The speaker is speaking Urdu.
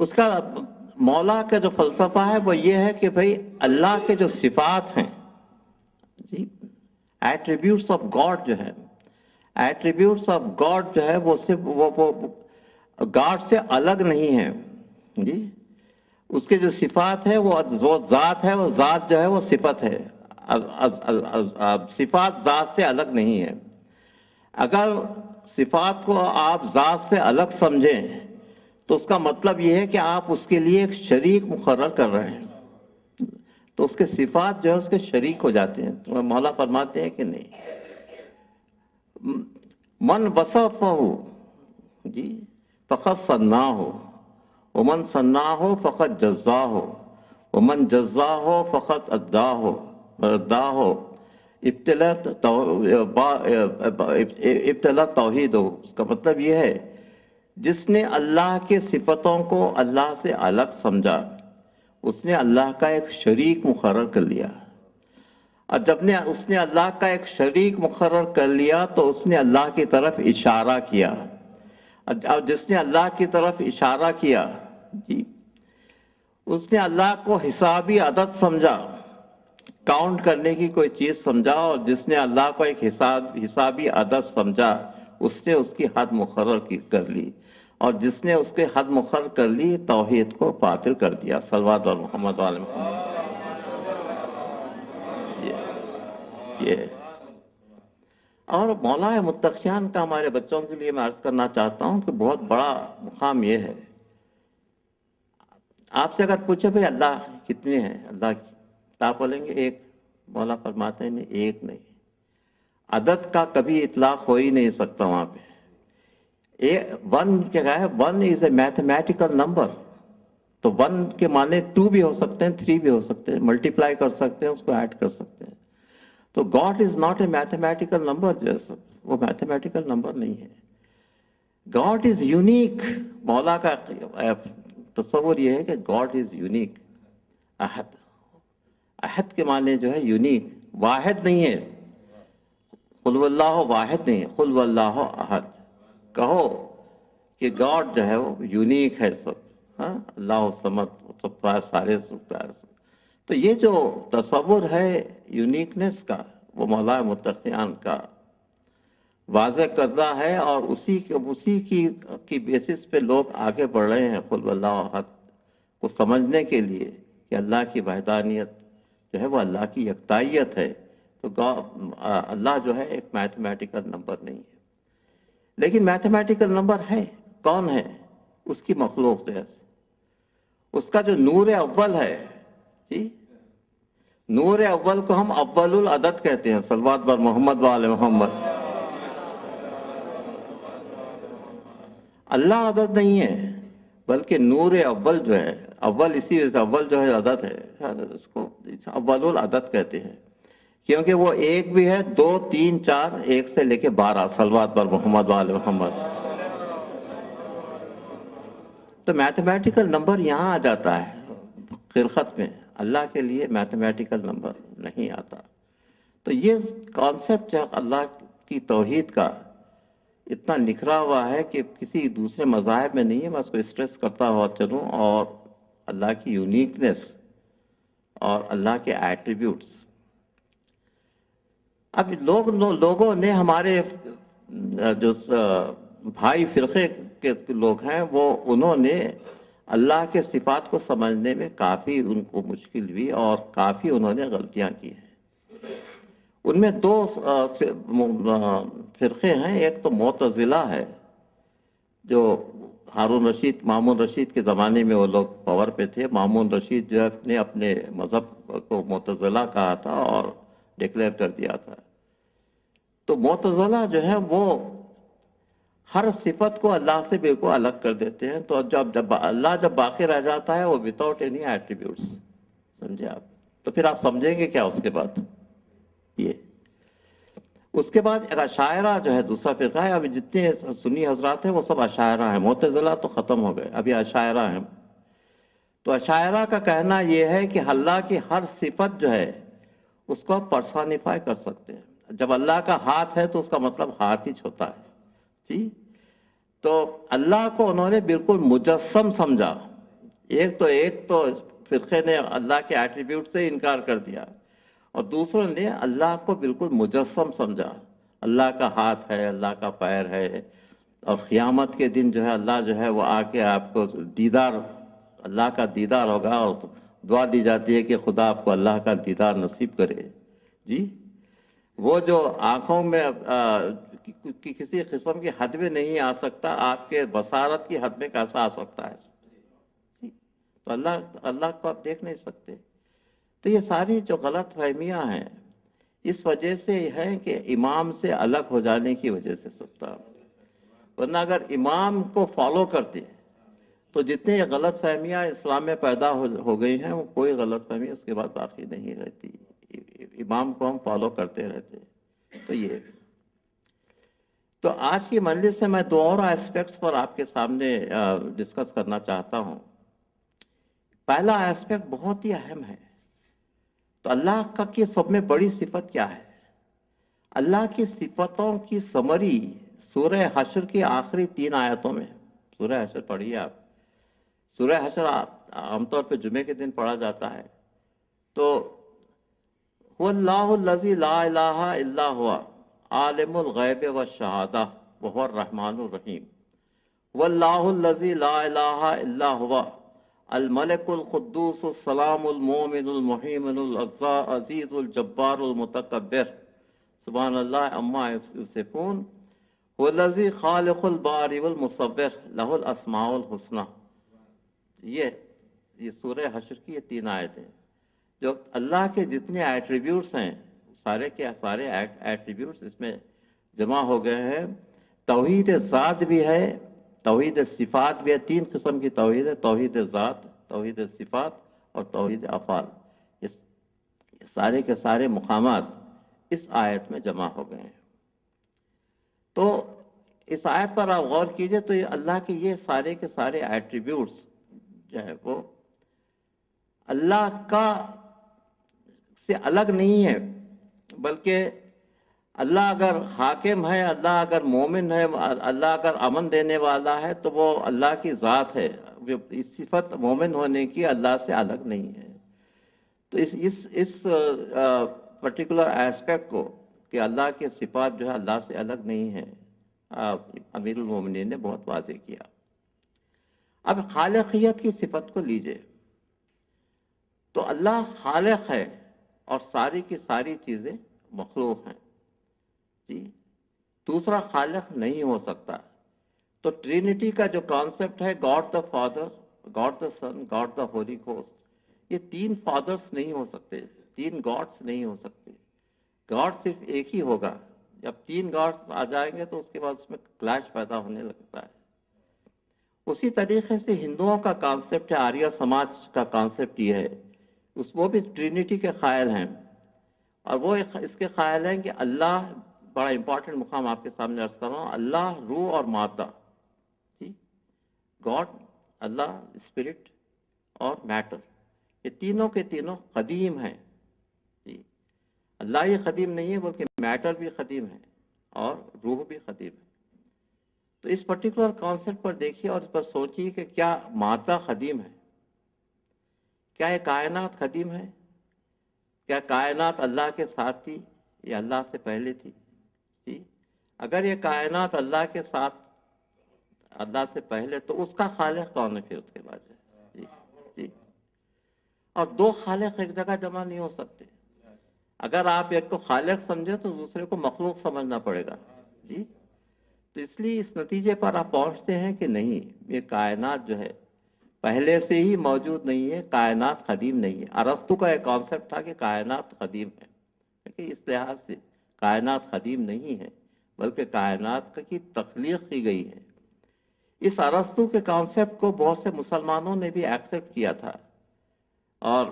اس کا مولا کا جو فلسفہ ہے وہ یہ ہے کہ بھئی اللہ کے جو صفات ہیں جی، ایٹریبیوٹس آف گاڈ جو ہے، ایٹریبیوٹس آف گاڈ جو ہے وہ صرف وہ گاڈ سے الگ نہیں ہے جی، اس کے جو صفات ہے وہ ذات ہے، وہ ذات جو ہے وہ صفت ہے، صفات ذات سے الگ نہیں ہے۔ اگر صفات کو آپ ذات سے الگ سمجھیں تو اس کا مطلب یہ ہے کہ آپ اس کے لیے ایک شریک مقرر کر رہے ہیں، تو اس کے صفات جو ہے اس کے شریک ہو جاتے ہیں۔ تو مولا فرماتے ہیں کہ نہیں، من وصفہ جی فقط ثناہ، ومن ثناہ فقط جزاہ، ومن جزاہ فقط اداہ ابتلا توحید ہو۔ اس کا مطلب یہ ہے جس نے اللہ کے صفتوں کو اللہ سے الگ سمجھا اس نے اللہ کا ایک شریک مقرر کر لیا، اور جب اس نے اللہ کا ایک شریک مقرر کر لیا تو اس نے اللہ کی طرف اشارہ کیا، اور جس نے اللہ کی طرف اشارہ کیا جی، اس نے اللہ کو حسابی عدد سمجھا، کاؤنٹ کرنے کی کوئی چیز سمجھا، اور جس نے اللہ کو ایک حسابی عدد سمجھا اس نے اس کی حد مقرر کر لی، اور جس نے اس کے حد مقرر کر لی توحید کو باطل کر دیا۔ صلوات و محمد و آل محمد۔ یہ اور مولا متقیان کا ہمارے بچوں کے لیے میں عرض کرنا چاہتا ہوں کہ بہت بڑا مقام یہ ہے، آپ سے اگر پوچھے بھئی اللہ کتنے ہیں، اللہ تو آپ بولیں گے ایک۔ مولا فرماتے ہیں ایک نہیں، عدد کا کبھی اطلاق ہو ہی نہیں سکتا وہاں پہ۔ ون کیا ہے؟ One is a mathematical number, تو ون کے معنی 2 بھی ہو سکتے ہیں، 3 بھی ہو سکتے ہیں، ملٹیپلائی کر سکتے ہیں، اس کو ایڈ کر سکتے ہیں۔ تو God is not a mathematical number, جیسا وہ میتھمیٹیکل نمبر نہیں ہے، گاڈ از یونیک۔ مولا کا تصور یہ ہے کہ گاڈ از یونیک، احد، احد کے معنی جو ہے یونیک، واحد نہیں ہے، قل واللہ واحد نہیں ہے، قل واللہ احد۔ کہو کہ گاڈ جو ہے وہ یونیک ہے، سب ہاں، اللہ الصمد، سب سارے تو یہ جو تصور ہے یونیکنیس کا وہ مولا متقیان کا واضح کردہ ہے، اور اسی کی بیسس پہ لوگ آگے بڑھ رہے ہیں قل واللہ احد کو سمجھنے کے لیے کہ اللہ کی وحدانیت جو ہے وہ اللہ کی یکتائیت ہے۔ تو اللہ جو ہے ایک میتھمیٹیکل نمبر نہیں ہے، لیکن میتھمیٹیکل نمبر ہے، کون ہے؟ اس کی مخلوق جیسے اس کا جو نور اول ہے جی، نور اول کو ہم اول العدد کہتے ہیں۔ صلوات بر محمد و آل محمد۔ اللہ عدد نہیں ہے بلکہ نور اول جو ہے، اول اسی وجہ سے اول جو ہے عدد ہے، اس کو اول العدد کہتے ہیں، کیونکہ وہ ایک بھی ہے، 2 3 4، ایک سے لے کے 12۔ صلوات بر محمد و آل محمد۔ تو میتھمیٹیکل نمبر یہاں آ جاتا ہے خلقت میں، اللہ کے لیے میتھمیٹیکل نمبر نہیں آتا۔ تو یہ کانسیپٹ جو اللہ کی توحید کا اتنا نکھرا ہوا ہے کہ کسی دوسرے مذاہب میں نہیں ہے، میں اس کو اسٹریس کرتا ہوا چلوں، اور اللہ کی یونیکنیس اور اللہ کے ایٹریبیوٹس۔ اب لوگوں نے ہمارے جو بھائی فرقے کے لوگ ہیں انہوں نے اللہ کے صفات کو سمجھنے میں کافی ان کو مشکل ہوئی، اور کافی انہوں نے غلطیاں کی ہیں۔ ان میں 2 فرقے ہیں، ایک تو معتزلہ ہے، جو ہارون رشید، مامون رشید کے زمانے میں وہ لوگ پاور پہ تھے۔ مامون رشید جو نے اپنے مذہب کو معتزلہ کہا تھا اور ڈکلیئر کر دیا تھا۔ تو معتزلہ جو ہے وہ ہر صفت کو اللہ سے بالکل الگ کر دیتے ہیں، تو جب اللہ جب باقی رہ جاتا ہے وہ وداؤٹ اینی ایٹریبیوٹس، سمجھے آپ؟ تو پھر آپ سمجھیں گے کیا اس کے بعد؟ یہ اس کے بعد ایک اشاعرہ جو ہے دوسرا فرقہ ہے۔ ابھی جتنے سنی حضرات ہیں وہ سب اشاعرہ ہیں، معتزلہ تو ختم ہو گئے، ابھی اشاعرہ ہیں۔ تو اشاعرہ کا کہنا یہ ہے کہ اللہ کی ہر صفت جو ہے اس کو آپ پرسانیفائی کر سکتے ہیں۔ جب اللہ کا ہاتھ ہے تو اس کا مطلب ہاتھ ہی ہوتا ہے، ٹھیک؟ تو اللہ کو انہوں نے بالکل مجسم سمجھا، ایک تو فرقے نے اللہ کے ایٹریبیوٹ سے انکار کر دیا، اور دوسروں نے اللہ کو بالکل مجسم سمجھا، اللہ کا ہاتھ ہے، اللہ کا پیر ہے، اور قیامت کے دن جو ہے اللہ جو ہے وہ آ کے آپ کو دیدار، اللہ کا دیدار ہوگا، اور دعا دی جاتی ہے کہ خدا آپ کو اللہ کا دیدار نصیب کرے۔ جی، وہ جو آنکھوں میں کسی قسم کی حد میں نہیں آ سکتا، آپ کے بصارت کی حد میں کیسا آ سکتا ہے؟ تو اللہ کو آپ دیکھ نہیں سکتے۔ تو یہ ساری جو غلط فہمیاں ہیں، اس وجہ سے ہے کہ امام سے الگ ہو جانے کی وجہ سے سکتا، ورنہ اگر امام کو فالو کرتے تو جتنے غلط فہمیاں اسلام میں پیدا ہو گئی ہیں، وہ کوئی غلط فہمی اس کے بعد باقی نہیں رہتی، امام کو ہم فالو کرتے رہتے۔ تو یہ تو آج کی مجلس سے میں دو اور ایسپیکٹس پر آپ کے سامنے ڈسکس کرنا چاہتا ہوں۔ پہلا ایسپیکٹ بہت ہی اہم ہے۔ تو اللہ کا کی سب میں بڑی صفت کیا ہے؟ اللہ کی صفتوں کی سمری سورہ حشر کی آخری 3 آیتوں میں۔ سورہ حشر پڑھیے آپ۔ سورہ حشر عام طور پہ جمعے کے دن پڑھا جاتا ہے۔ تو هو اللہ الذی لا الہ الا ہوا عالم الغیب والشہادہ وهو الرحمن الرحیم۔ واللہ الذی لا الہ الا ہوا الملک القدوس السلام المؤمن المحیمن العزیز الجبار المتکبر سبحان اللہ عما یصفون هو الذی خالق البارئ والمصور لہ الاسماء الحسنی۔ یہ سورہ حشر کی یہ 3 آیتیں جو اللہ کے جتنے ایٹریبیوٹس ہیں، سارے کے سارے ایٹریبیوٹس اس میں جمع ہو گئے ہیں۔ توحید ذات بھی ہے، توحید صفات بھی ہے۔ 3 قسم کی توحید ہے: توحید ذات، توحید صفات اور توحید افعال۔ یہ سارے کے سارے مقامات اس آیت میں جمع ہو گئے ہیں۔ تو اس آیت پر آپ غور کیجئے تو یہ اللہ کے یہ سارے کے سارے ایٹریبیوٹس جو ہے وہ اللہ کا سے الگ نہیں ہے، بلکہ اللہ اگر حاکم ہے، اللہ اگر مومن ہے، اللہ اگر امن دینے والا ہے تو وہ اللہ کی ذات ہے۔ اس صفت مومن ہونے کی اللہ سے الگ نہیں ہے۔ تو اس پرٹیکولر ایسپیکٹ کو کہ اللہ کے صفات جو ہے اللہ سے الگ نہیں ہے، امیر المومنین نے بہت واضح کیا۔ اب خالقیت کی صفت کو لیجئے تو اللہ خالق ہے اور ساری کی ساری چیزیں مخلوق ہیں۔ جی، دوسرا خالق نہیں ہو سکتا۔ تو ٹرینٹی کا جو کانسیپٹ ہے، God the father, God the son, God the holy ghost, یہ 3 فادرز نہیں ہو سکتے، 3 گاڈس نہیں ہو سکتے۔ گاڈ صرف ایک ہی ہوگا۔ جب 3 گاڈس آ جائیں گے تو اس کے بعد اس میں کلیش پیدا ہونے لگتا ہے۔ اسی طریقے سے ہندوؤں کا کانسیپٹ ہے، آریہ سماج کا کانسیپٹ یہ ہے، وہ بھی ٹرینٹی کے قائل ہیں، اور وہ اس کے قائل ہیں کہ اللہ، بڑا امپورٹنٹ مقام آپ کے سامنے عرض کر رہا ہوں، اللہ روح اور مادہ، گاڈ، اللہ اسپرٹ اور میٹر، یہ تینوں کے تینوں قدیم ہیں۔ جی، اللہ ہی قدیم نہیں ہے بلکہ میٹر بھی قدیم ہے اور روح بھی قدیم ہے۔ تو اس پرٹیکولر کانسیپٹ پر دیکھیے اور اس پر سوچیے کہ کیا مادہ قدیم ہے؟ کیا یہ کائنات قدیم ہے؟ کیا کائنات اللہ کے ساتھ تھی یا اللہ سے پہلے تھی؟ جی، اگر یہ کائنات اللہ کے ساتھ، اللہ سے پہلے، تو اس کا خالق کون ہے پھر اس کے بعد؟ جی جی، اور 2 خالق ایک جگہ جمع نہیں ہو سکتے۔ اگر آپ ایک کو خالق سمجھے تو دوسرے کو مخلوق سمجھنا پڑے گا۔ جی، تو اس لیے اس نتیجے پر آپ پہنچتے ہیں کہ نہیں، یہ کائنات جو ہے پہلے سے ہی موجود نہیں ہے، کائنات قدیم نہیں ہے۔ ارسطو کا ایک کانسیپٹ تھا کہ کائنات قدیم ہے، لیکن اس لحاظ سے کائنات قدیم نہیں ہے بلکہ کائنات کی تخلیق کی گئی ہے۔ اس ارسطو کے کانسیپٹ کو بہت سے مسلمانوں نے بھی ایکسپٹ کیا تھا، اور